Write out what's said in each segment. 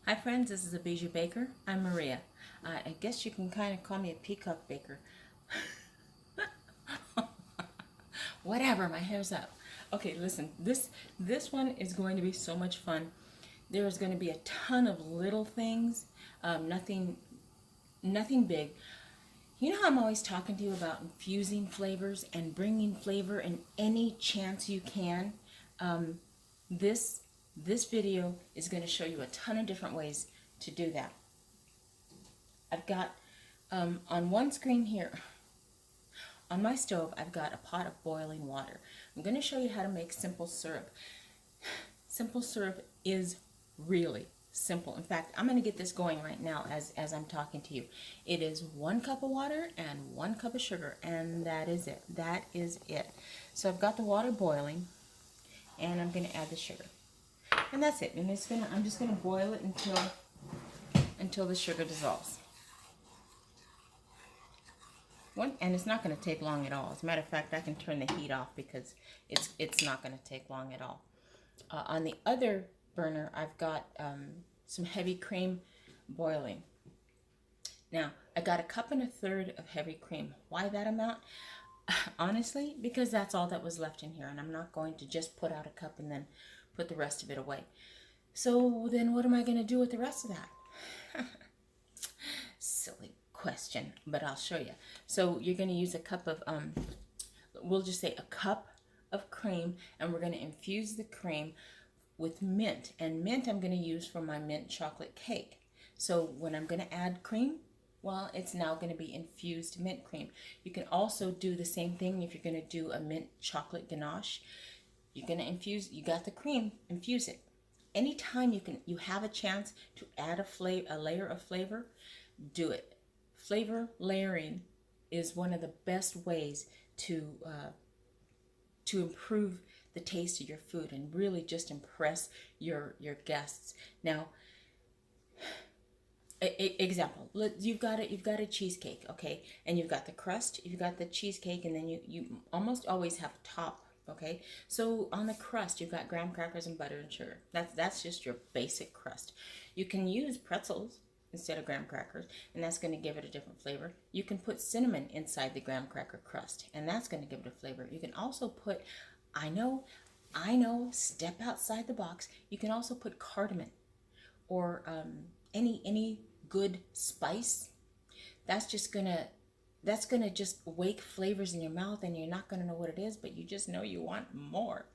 Hi friends, this is a Bijou Baker. I'm Maria. I guess you can kind of call me a peacock baker. Whatever, my hair's up. Okay, listen, this one is going to be so much fun. There is going to be a ton of little things, nothing big. You know how I'm always talking to you about infusing flavors and bringing flavor in any chance you can? Um, this this video is going to show you a ton of different ways to do that. I've got on one screen here, on my stove, I've got a pot of boiling water. I'm going to show you how to make simple syrup. Simple syrup is really simple. In fact, I'm going to get this going right now as I'm talking to you. It is 1 cup of water and 1 cup of sugar, and that is it. That is it. So I've got the water boiling, and I'm going to add the sugar. And that's it. And I'm just going to boil it until the sugar dissolves. And it's not going to take long at all. As a matter of fact, I can turn the heat off because it's not going to take long at all. On the other burner, I've got some heavy cream boiling. Now, I got 1.33 cups of heavy cream. Why that amount? Honestly, because that's all that was left in here, and I'm not going to just put out a cup and then put the rest of it away. So then what am I going to do with the rest of that? Silly question, but I'll show you. So you're going to use a cup of, we'll just say a cup of cream, and we're going to infuse the cream with mint. And mint I'm going to use for my mint chocolate cake. So when I'm going to add cream, well, it's now going to be infused mint cream. You can also do the same thing if you're going to do a mint chocolate ganache. You're going to infuse, you got the cream, infuse it. Anytime you have a chance to add a layer of flavor, do it. Flavor layering is one of the best ways to improve the taste of your food and really just impress your guests. Now, example, you've got a cheesecake, okay, and you've got the crust, you've got the cheesecake, and then you almost always have a top. Okay, so on the crust you've got graham crackers and butter and sugar. That's just your basic crust. You can use pretzels instead of graham crackers, and that's going to give it a different flavor. You can put cinnamon inside the graham cracker crust, and that's going to give it a flavor. You can also put, I know, step outside the box. You can also put cardamom or any good spice. That's gonna just wake flavors in your mouth, and you're not gonna know what it is, but you just know you want more.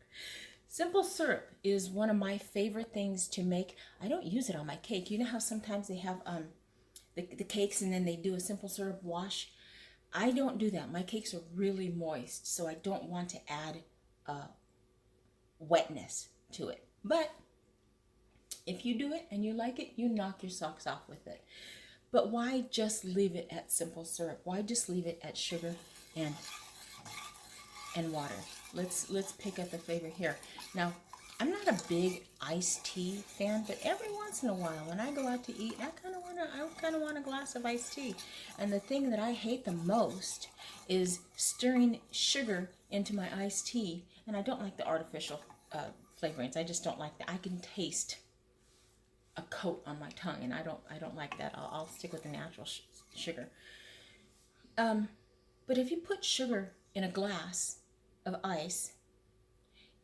Simple syrup is one of my favorite things to make. I don't use it on my cake. You know how sometimes they have the cakes and then they do a simple syrup wash? I don't do that. My cakes are really moist, so I don't want to add wetness to it. But if you do it and you like it, you knock your socks off with it. But why just leave it at simple syrup? Why just leave it at sugar and water? Let's pick up the flavor here. Now, I'm not a big iced tea fan, but every once in a while when I go out to eat, I kind of want a glass of iced tea. And the thing that I hate the most is stirring sugar into my iced tea, and I don't like the artificial flavorings. I just don't like that. I can taste a coat on my tongue, and I don't like that. I'll stick with the natural sugar. But if you put sugar in a glass of ice,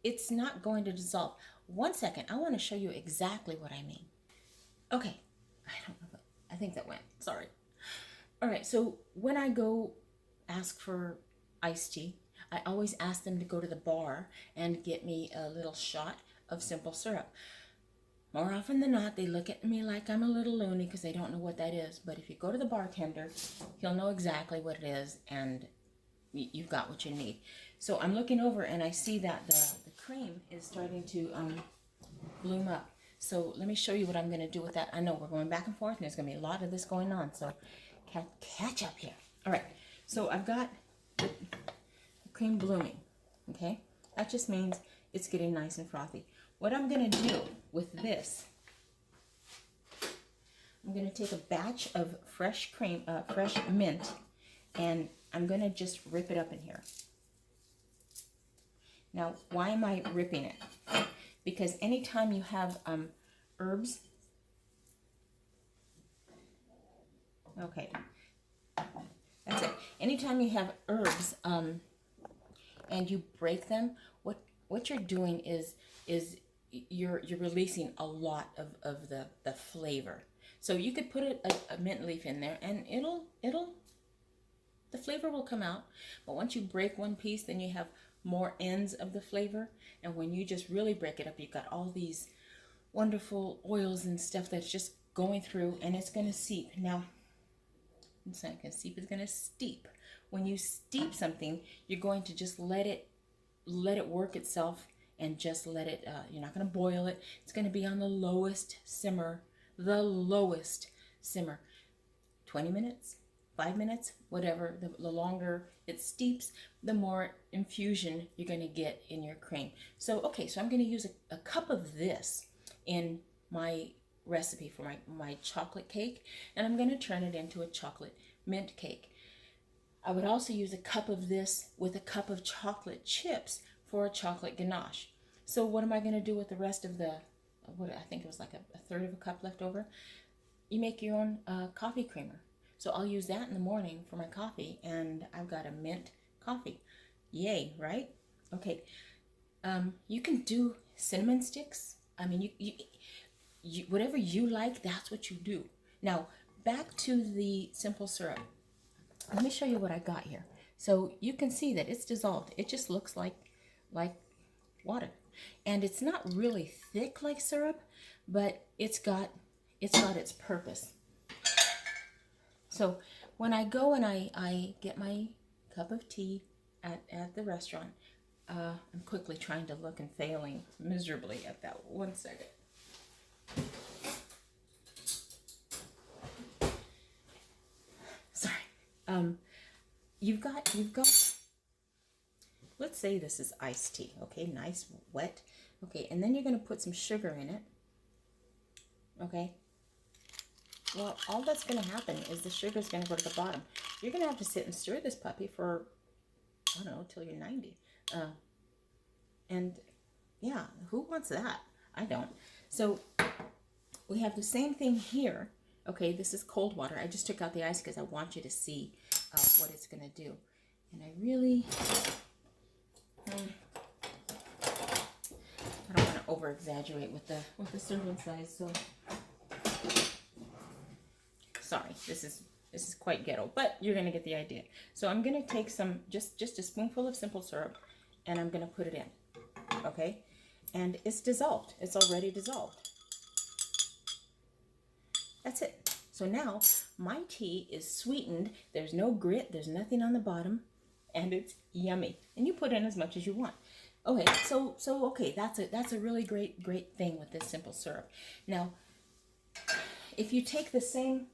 it's not going to dissolve. 1 second, I want to show you exactly what I mean. Okay, I don't know, I think that went. Sorry. All right, so when I go ask for iced tea, I always ask them to go to the bar and get me a little shot of simple syrup. More often than not, they look at me like I'm a little loony because they don't know what that is. But if you go to the bartender, he'll know exactly what it is, and you've got what you need. So I'm looking over, and I see that the cream is starting to bloom up. So let me show you what I'm going to do with that. I know we're going back and forth, and there's going to be a lot of this going on. So catch up here. All right. So I've got the cream blooming. Okay. That just means it's getting nice and frothy. What I'm going to do with this, I'm going to take a batch of fresh cream, fresh mint, and I'm going to just rip it up in here. Now, why am I ripping it? Because anytime you have herbs Okay, that's it. Anytime you have herbs, and you break them, what you're doing is you're releasing a lot of the flavor. So you could put a mint leaf in there, and it'll the flavor will come out. But once you break one piece, then you have more ends of the flavor. And when you just really break it up, you've got all these wonderful oils and stuff that's just going through, and it's going to seep. Now, it's not going to seep, it's going to steep. When you steep something, you're going to just let it work itself, and just let it, you're not going to boil it. It's going to be on the lowest simmer, 20 minutes, 5 minutes, whatever. The longer it steeps, the more infusion you're going to get in your cream. So, okay, so I'm going to use a cup of this in my recipe for my chocolate cake, and I'm going to turn it into a chocolate mint cake. I would also use a cup of this with a cup of chocolate chips for a chocolate ganache. So what am I going to do with the rest of the, what I think it was like a third of a cup left over? You make your own coffee creamer. So I'll use that in the morning for my coffee, and I've got a mint coffee. Yay, right? Okay. You can do cinnamon sticks. I mean, you whatever you like, that's what you do. Now, back to the simple syrup. Let me show you what I got here. So you can see that it's dissolved. It just looks like water. And it's not really thick like syrup, but it's got its purpose. So when I go and I get my cup of tea at the restaurant, I'm quickly trying to look and failing miserably at that. 1 second. Sorry. You've got, let's say this is iced tea, okay, nice, wet, okay, and then you're going to put some sugar in it, okay. Well, all that's going to happen is the sugar's going to go to the bottom. You're going to have to sit and stir this puppy for, I don't know, till you're 90. And yeah, who wants that? I don't. So we have the same thing here. Okay, this is cold water. I just took out the ice because I want you to see what it's going to do. And I really, I don't want to over exaggerate with the serving size. So sorry, this is quite ghetto, but you're going to get the idea. So I'm going to take some, just a spoonful of simple syrup, and I'm going to put it in. Okay, and it's dissolved. It's already dissolved. That's it. So now my tea is sweetened. There's no grit. There's nothing on the bottom, and it's yummy. And you put in as much as you want. Okay, so okay, that's a really great thing with this simple syrup. Now, if you take the same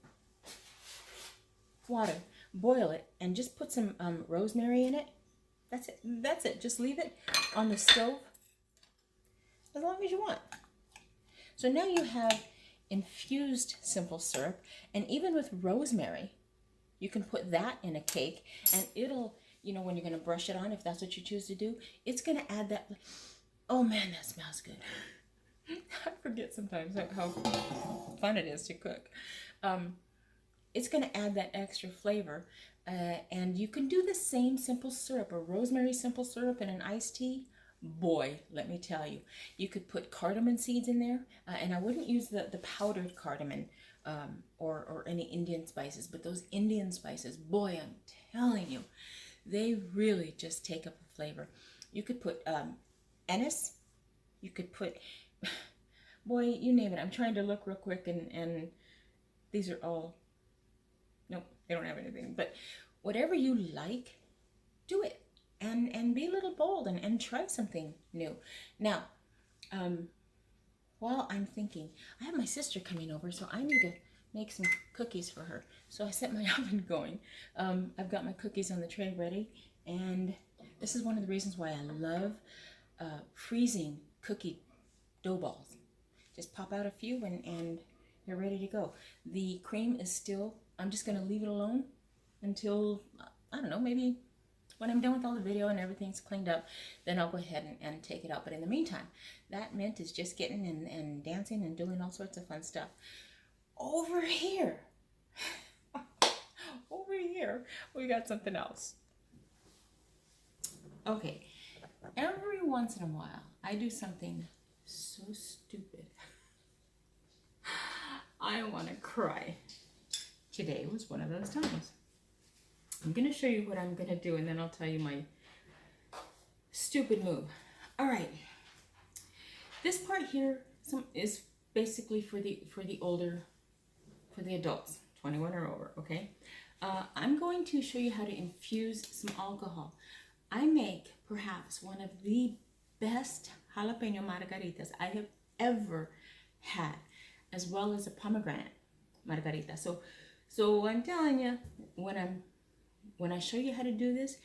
water, boil it, and just put some rosemary in it, that's it. That's it. Just leave it on the stove as long as you want. So now you have infused simple syrup, and even with rosemary, you can put that in a cake, and it'll, you know, when you're going to brush it on, if that's what you choose to do, it's going to add that. Oh man, that smells good. I forget sometimes how fun it is to cook. It's going to add that extra flavor, and you can do the same simple syrup, a rosemary simple syrup in an iced tea. Boy, let me tell you, you could put cardamom seeds in there, and I wouldn't use the powdered cardamom or any Indian spices, but those Indian spices, boy, I'm telling you, they really just take up the flavor. You could put anise, you could put, boy, you name it. I'm trying to look real quick, and these are all, nope, they don't have anything, but whatever you like, do it. And be a little bold and try something new. Now, while I'm thinking, I have my sister coming over, so I need to make some cookies for her. So I set my oven going. I've got my cookies on the tray ready, and this is one of the reasons why I love freezing cookie dough balls. Just pop out a few and you're ready to go. The cream is still, I'm just going to leave it alone until, I don't know, maybe when I'm done with all the video and everything's cleaned up, then I'll go ahead and take it out. But in the meantime, that mint is just getting and dancing and doing all sorts of fun stuff. Over here, here we got something else. Okay, every once in a while I do something so stupid I want to cry. Today was one of those times. I'm going to show you what I'm going to do, and then I'll tell you my stupid move. All right. This part here is basically for the adults, 21 or over, okay? I'm going to show you how to infuse some alcohol. I make perhaps one of the best jalapeno margaritas I have ever had, as well as a pomegranate margarita. So I'm telling you, when I show you how to do this,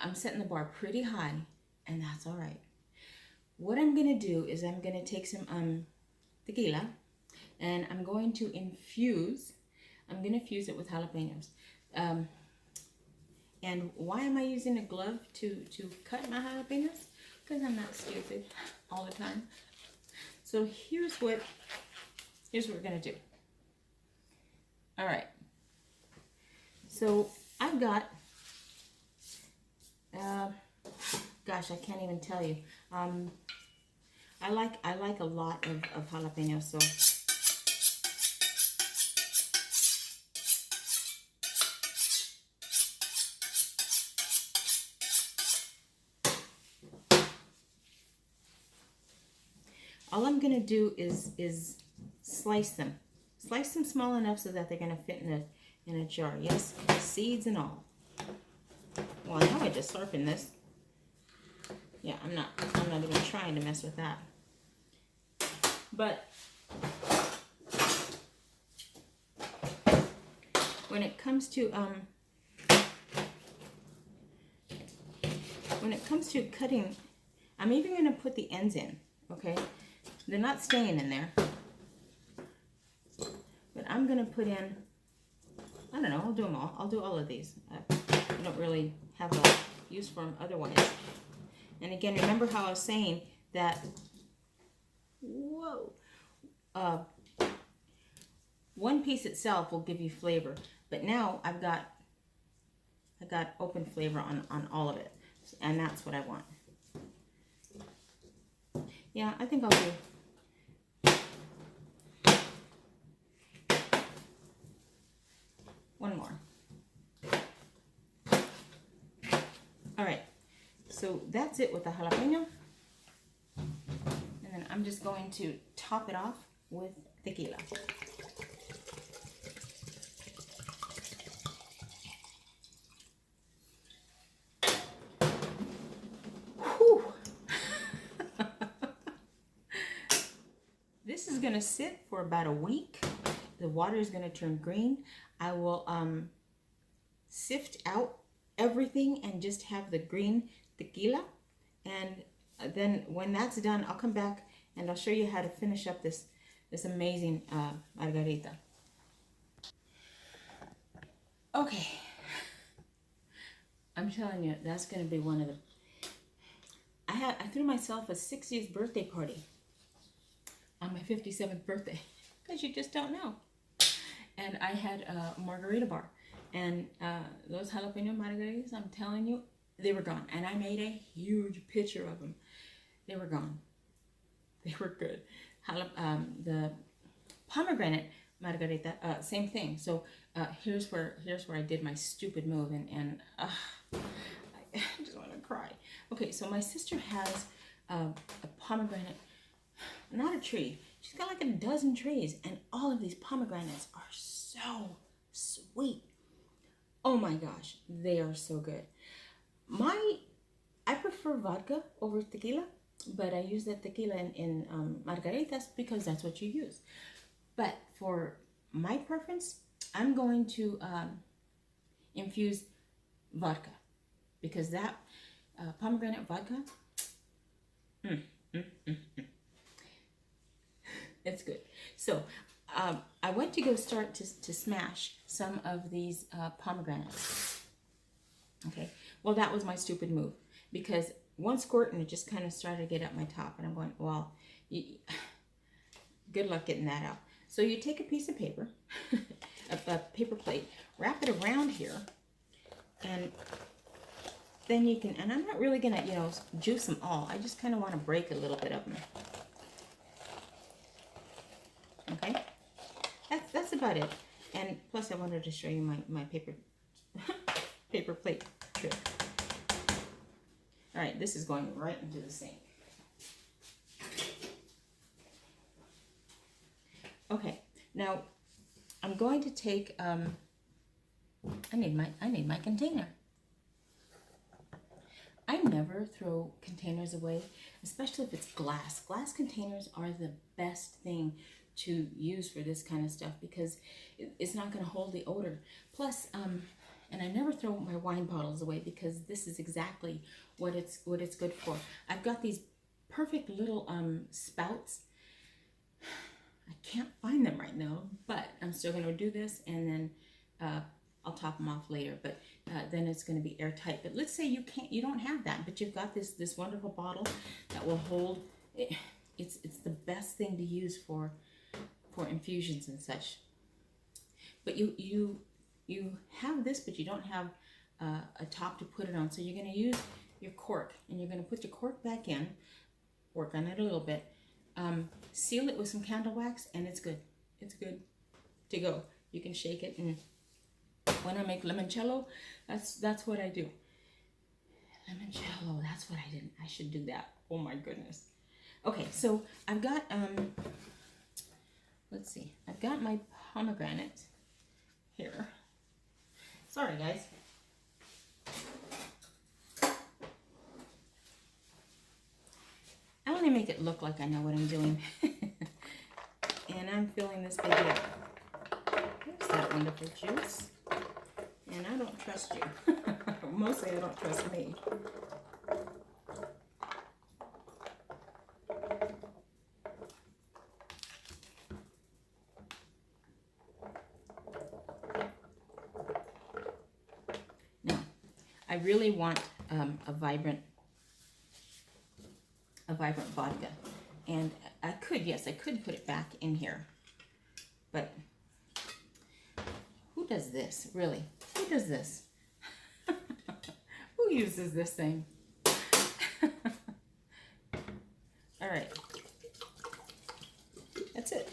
I'm setting the bar pretty high, and that's all right. What I'm gonna do is I'm gonna take some tequila, and I'm going to infuse. I'm gonna fuse it with jalapenos. And why am I using a glove to cut my jalapenos? Because I'm not stupid all the time. So here's what we're gonna do. All right. So I've got, gosh, I can't even tell you. I like a lot of jalapenos, so. All I'm gonna do is slice them small enough so that they're gonna fit in a jar. Yes, seeds and all. Well, now I just slurp in this. Yeah, I'm not even trying to mess with that. But when it comes to cutting, I'm even going to put the ends in, okay? They're not staying in there. But I'm going to put in, I don't know, I'll do them all. I'll do all of these. I don't really have a use for them otherwise. And again, remember how I was saying that, one piece itself will give you flavor. But now I got open flavor on all of it. And that's what I want. Yeah, I think I'll do one more. All right, so that's it with the jalapeno. And then I'm just going to top it off with tequila. This is gonna sit for about a week. The water is gonna turn green. I will sift out everything and just have the green tequila. And then when that's done, I'll come back and I'll show you how to finish up this amazing margarita. Okay, I'm telling you, that's gonna be one of the. I threw myself a 60th birthday party on my 57th birthday, because you just don't know. And I had a margarita bar, and those jalapeno margaritas, I'm telling you, they were gone. And I made a huge picture of them. They were gone. They were good. The pomegranate margarita, same thing. So here's where I did my stupid move, and I just want to cry. Okay, so my sister has a pomegranate. Not a tree. She's got like a dozen trees, and all of these pomegranates are so sweet. Oh my gosh, they are so good. I prefer vodka over tequila, but I use that tequila in margaritas because that's what you use. But for my preference, I'm going to infuse vodka, because that pomegranate vodka, it's good. So I went to go start to smash some of these pomegranates. Okay, well, that was my stupid move, because one squirt and it just kind of started to get up my top, and I'm going, well, good luck getting that out. So you take a piece of paper, a paper plate, wrap it around here, and then you can, and I'm not really gonna, you know, juice them all. I just kind of want to break a little bit of them. Okay, that's about it. And plus I wanted to show you my paper paper plate trick. All right, this is going right into the sink. Okay, now I'm going to take I need my container. I never throw containers away, especially if it's glass. Glass containers are the best thing to use for this kind of stuff because it's not going to hold the odor. Plus, and I never throw my wine bottles away because this is exactly what it's good for. I've got these perfect little spouts. I can't find them right now, but I'm still going to do this, and then I'll top them off later. But then it's going to be airtight. But let's say you don't have that, but you've got this wonderful bottle that will hold. It's the best thing to use for infusions and such. But you have this, but you don't have a top to put it on. So you're going to use your cork, and you're going to put your cork back in, work on it a little bit, seal it with some candle wax, and it's good. It's good to go. You can shake it, and when I make limoncello, that's what I do. Limoncello, that's what I didn't. I should do that. Oh my goodness. Okay, so I've got let's see. I've got my pomegranate here. Sorry, guys. I want to make it look like I know what I'm doing. And I'm filling this baby up. There's that wonderful juice. And I don't trust you. Mostly I don't trust me. Now, I really want a vibrant vodka. And I could put it back in here. But who does this, really? Who does this? Who uses this thing? All right. That's it.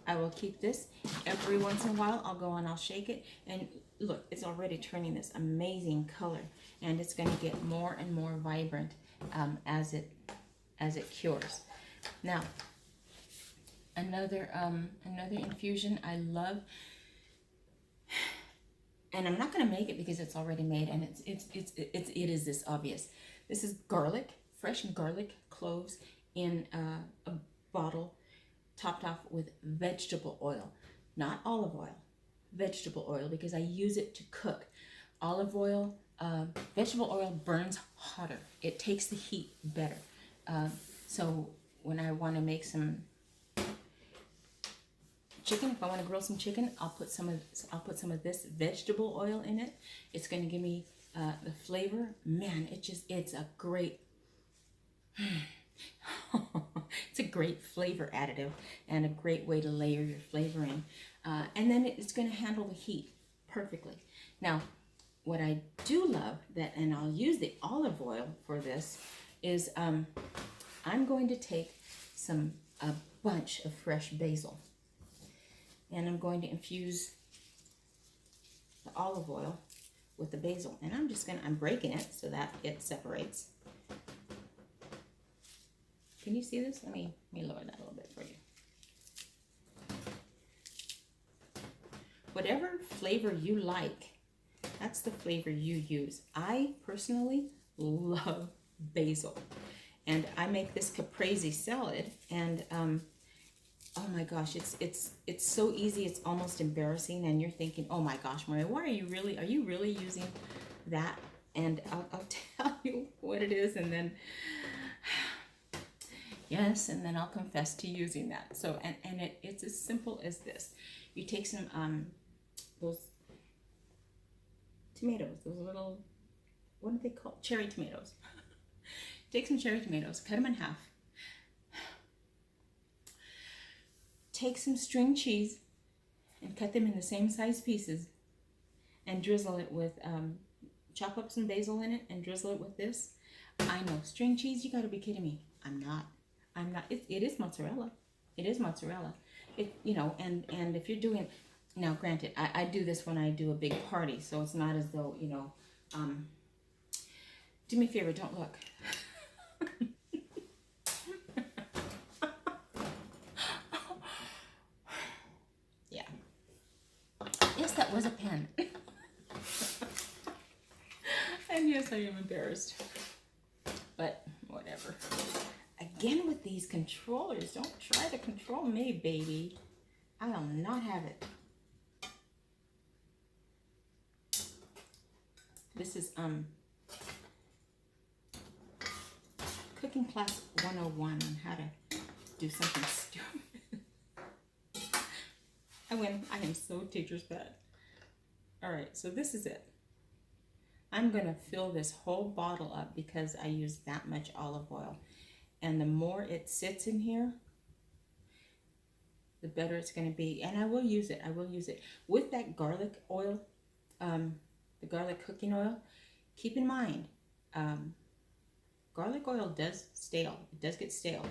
I will keep this. Every once in a while, I'll go and I'll shake it. And look, it's already turning this amazing color. And it's going to get more and more vibrant as it cures. Now, another infusion I love, and I'm not going to make it because it's already made, and it is this obvious. This is garlic, fresh garlic cloves in a bottle, topped off with vegetable oil, not olive oil, vegetable oil, because I use it to cook. Olive oil, vegetable oil burns hotter. It takes the heat better. So when I want to make some chicken, if I want to grill some chicken, I'll put some of this vegetable oil in it. It's going to give me the flavor. Man, it's a great it's a great flavor additive and a great way to layer your flavor in. And then it's going to handle the heat perfectly. Now, what I do love, and I'll use the olive oil for this, is I'm going to take a bunch of fresh basil. And I'm going to infuse the olive oil with the basil. And I'm breaking it so that it separates. Can you see this? Let me lower that a little bit for you. Whatever flavor you like, that's the flavor you use. I personally love basil. And I make this caprese salad, and oh my gosh, it's so easy, it's almost embarrassing, and you're thinking, oh my gosh, Maria, are you really using that? And I'll tell you what it is, and then yes, and then I'll confess to using that. So, and it's as simple as this. You take some those tomatoes, those little, what are they called? Cherry tomatoes. Take some cherry tomatoes, cut them in half. Take some string cheese and cut them in the same size pieces and drizzle it with, chop up some basil in it and drizzle it with this. I know, string cheese, you gotta be kidding me. I'm not. It is mozzarella. It is mozzarella. You know, and if you're doing, now granted, I do this when I do a big party, so it's not as though, you know, do me a favor, don't look. Yeah. Yes, that was a pen. And yes, I am embarrassed. But whatever. Again with these controllers, don't try to control me, baby. I will not have it. This is cooking class 101 on how to do something stupid. I win. I am so teacher's pet. All right, so this is it. I'm going to fill this whole bottle up because I use that much olive oil. And the more it sits in here, the better it's going to be. And I will use it. I will use it. With that garlic oil, the garlic cooking oil, keep in mind, garlic oil does stale. It does get stale.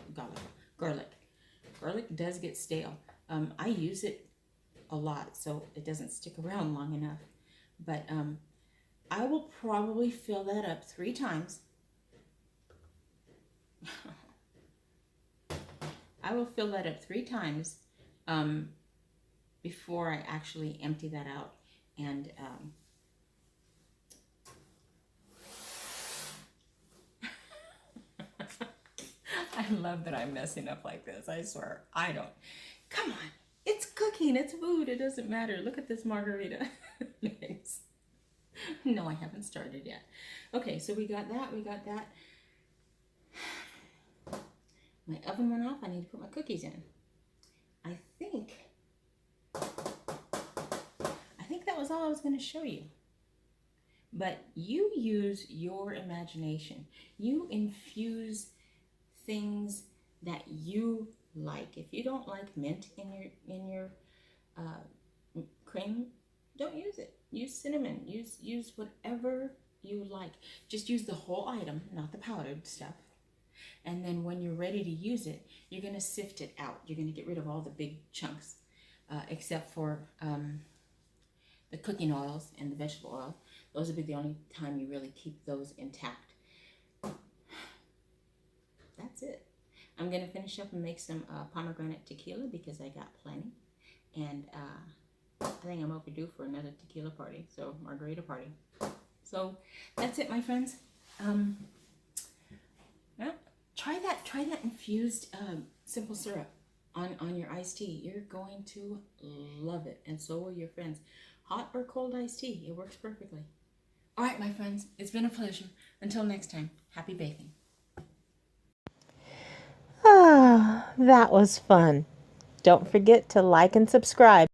Garlic does get stale. I use it a lot, so it doesn't stick around long enough. But I will probably fill that up 3 times. I will fill that up 3 times before I actually empty that out. And I love that I'm messing up like this. I swear, I don't. Come on. It's cooking. It's food. It doesn't matter. Look at this margarita. Nice. No, I haven't started yet. Okay, so we got that. We got that. My oven went off. I need to put my cookies in. I think that was all I was going to show you. But you use your imagination. You infuse things that you like. If you don't like mint in your cream, don't use it. Use cinnamon. Use whatever you like. Just use the whole item, not the powdered stuff. And then when you're ready to use it, you're going to sift it out. You're going to get rid of all the big chunks, except for the cooking oils and the vegetable oil. Those will be the only time you really keep those intact. That's it. I'm going to finish up and make some pomegranate tequila because I got plenty. And I think I'm overdue for another tequila party, so margarita party. So that's it, my friends. Yeah, try that infused simple syrup on your iced tea. You're going to love it, and so will your friends. Hot or cold iced tea, it works perfectly. All right, my friends, it's been a pleasure. Until next time, happy baking. Ah, that was fun. Don't forget to like and subscribe.